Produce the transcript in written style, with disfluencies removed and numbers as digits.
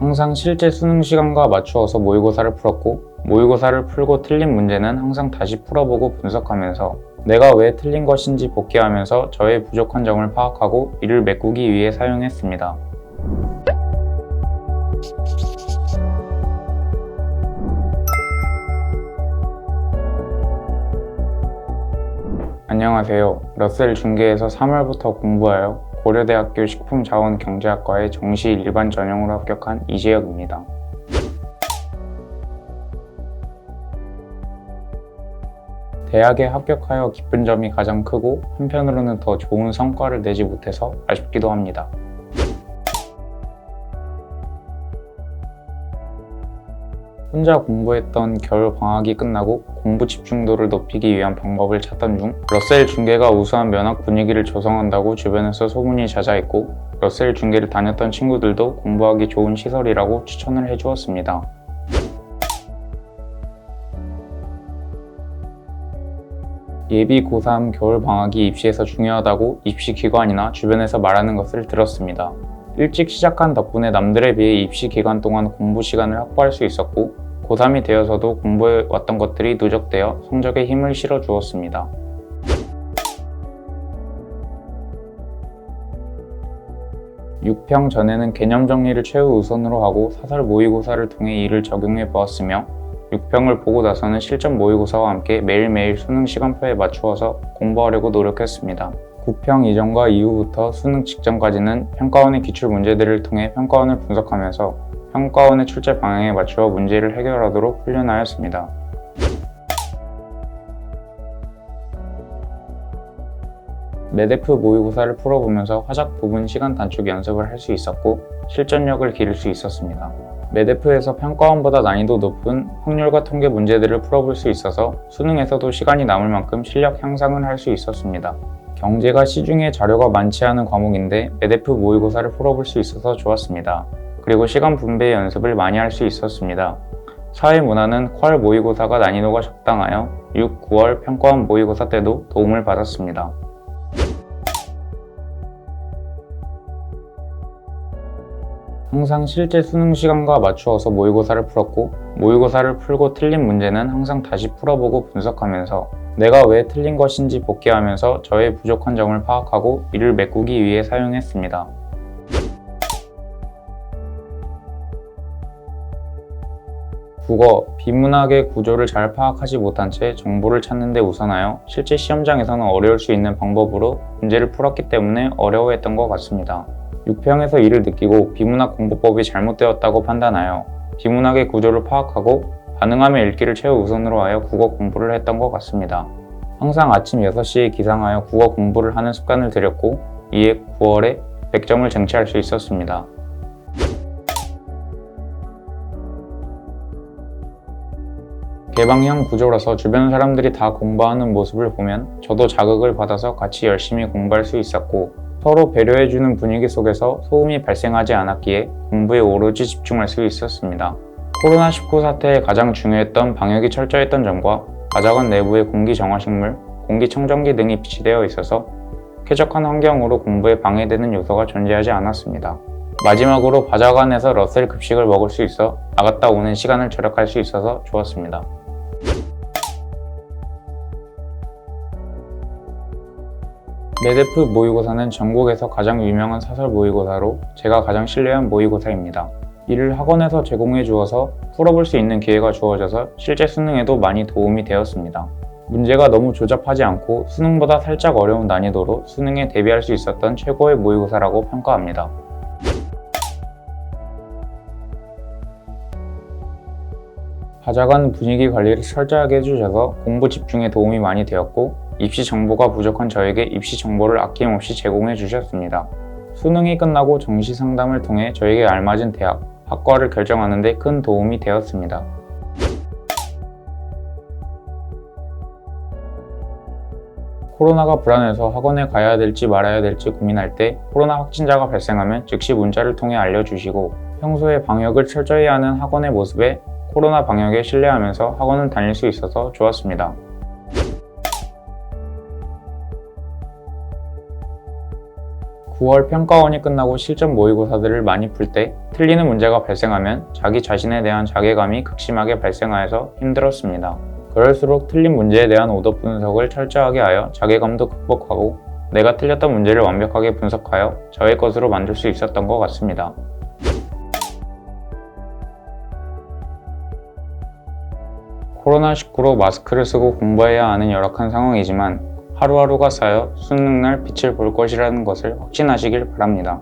항상 실제 수능 시간과 맞추어서 모의고사를 풀었고, 모의고사를 풀고 틀린 문제는 항상 다시 풀어보고 분석하면서 내가 왜 틀린 것인지 복기하면서 저의 부족한 점을 파악하고 이를 메꾸기 위해 사용했습니다. 안녕하세요. 러셀 중계에서 3월부터 공부하여 고려대학교 식품자원경제학과의 정시 일반 전형으로 합격한 이재혁입니다. 대학에 합격하여 기쁜 점이 가장 크고 한편으로는 더 좋은 성과를 내지 못해서 아쉽기도 합니다. 혼자 공부했던 겨울 방학이 끝나고 공부 집중도를 높이기 위한 방법을 찾던 중 러셀 중계가 우수한 면학 분위기를 조성한다고 주변에서 소문이 자자했고, 러셀 중계를 다녔던 친구들도 공부하기 좋은 시설이라고 추천을 해주었습니다. 예비 고3 겨울 방학이 입시에서 중요하다고 입시 기관이나 주변에서 말하는 것을 들었습니다. 일찍 시작한 덕분에 남들에 비해 입시 기간 동안 공부 시간을 확보할 수 있었고, 고3이 되어서도 공부해 왔던 것들이 누적되어 성적에 힘을 실어 주었습니다. (6평) 전에는 개념 정리를 최우선으로 하고 사설 모의고사를 통해 이를 적용해 보았으며, 6평을 보고 나서는 실전 모의고사와 함께 매일매일 수능 시간표에 맞추어서 공부하려고 노력했습니다. 9평 이전과 이후부터 수능 직전까지는 평가원의 기출 문제들을 통해 평가원을 분석하면서 평가원의 출제 방향에 맞추어 문제를 해결하도록 훈련하였습니다. 매대프 모의고사를 풀어보면서 화작 부분 시간 단축 연습을 할 수 있었고, 실전력을 기를 수 있었습니다. 매대프에서 평가원보다 난이도 높은 확률과 통계 문제들을 풀어볼 수 있어서 수능에서도 시간이 남을 만큼 실력 향상을 할 수 있었습니다. 경제가 시중에 자료가 많지 않은 과목인데 매대프 모의고사를 풀어볼 수 있어서 좋았습니다. 그리고 시간 분배 연습을 많이 할 수 있었습니다. 사회문화는 9월 모의고사가 난이도가 적당하여 6, 9월 평가원 모의고사 때도 도움을 받았습니다. 항상 실제 수능 시간과 맞추어서 모의고사를 풀었고, 모의고사를 풀고 틀린 문제는 항상 다시 풀어보고 분석하면서 내가 왜 틀린 것인지 복기하면서 저의 부족한 점을 파악하고 이를 메꾸기 위해 사용했습니다. 국어, 비문학의 구조를 잘 파악하지 못한 채 정보를 찾는 데 우선하여 실제 시험장에서는 어려울 수 있는 방법으로 문제를 풀었기 때문에 어려워했던 것 같습니다. 6평에서 이를 느끼고 비문학 공부법이 잘못되었다고 판단하여 비문학의 구조를 파악하고 가능하면 읽기를 최우선으로 하여 국어 공부를 했던 것 같습니다. 항상 아침 6시에 기상하여 국어 공부를 하는 습관을 들였고, 이에 9월에 100점을 쟁취할 수 있었습니다. 개방형 구조라서 주변 사람들이 다 공부하는 모습을 보면 저도 자극을 받아서 같이 열심히 공부할 수 있었고, 서로 배려해주는 분위기 속에서 소음이 발생하지 않았기에 공부에 오로지 집중할 수 있었습니다. 코로나19 사태에 가장 중요했던 방역이 철저했던 점과 과자관 내부에 공기정화식물, 공기청정기 등이 비치되어 있어서 쾌적한 환경으로 공부에 방해되는 요소가 존재하지 않았습니다. 마지막으로 과자관에서 러셀 급식을 먹을 수 있어 나갔다 오는 시간을 절약할 수 있어서 좋았습니다. 매대프 모의고사는 전국에서 가장 유명한 사설 모의고사로 제가 가장 신뢰한 모의고사입니다. 이를 학원에서 제공해 주어서 풀어볼 수 있는 기회가 주어져서 실제 수능에도 많이 도움이 되었습니다. 문제가 너무 조잡하지 않고 수능보다 살짝 어려운 난이도로 수능에 대비할 수 있었던 최고의 모의고사라고 평가합니다. 과자관 분위기 관리를 철저하게 해주셔서 공부 집중에 도움이 많이 되었고, 입시 정보가 부족한 저에게 입시 정보를 아낌없이 제공해 주셨습니다. 수능이 끝나고 정시 상담을 통해 저에게 알맞은 대학, 학과를 결정하는 데 큰 도움이 되었습니다. 코로나가 불안해서 학원에 가야 될지 말아야 될지 고민할 때 코로나 확진자가 발생하면 즉시 문자를 통해 알려주시고, 평소에 방역을 철저히 하는 학원의 모습에 코로나 방역에 신뢰하면서 학원을 다닐 수 있어서 좋았습니다. 9월 평가원이 끝나고 실전 모의고사들을 많이 풀 때 틀리는 문제가 발생하면 자기 자신에 대한 자괴감이 극심하게 발생하여서 힘들었습니다. 그럴수록 틀린 문제에 대한 오답 분석을 철저하게 하여 자괴감도 극복하고 내가 틀렸던 문제를 완벽하게 분석하여 저의 것으로 만들 수 있었던 것 같습니다. 코로나19로 마스크를 쓰고 공부해야 하는 열악한 상황이지만 하루하루가 쌓여 수능날 빛을 볼 것이라는 것을 확신하시길 바랍니다.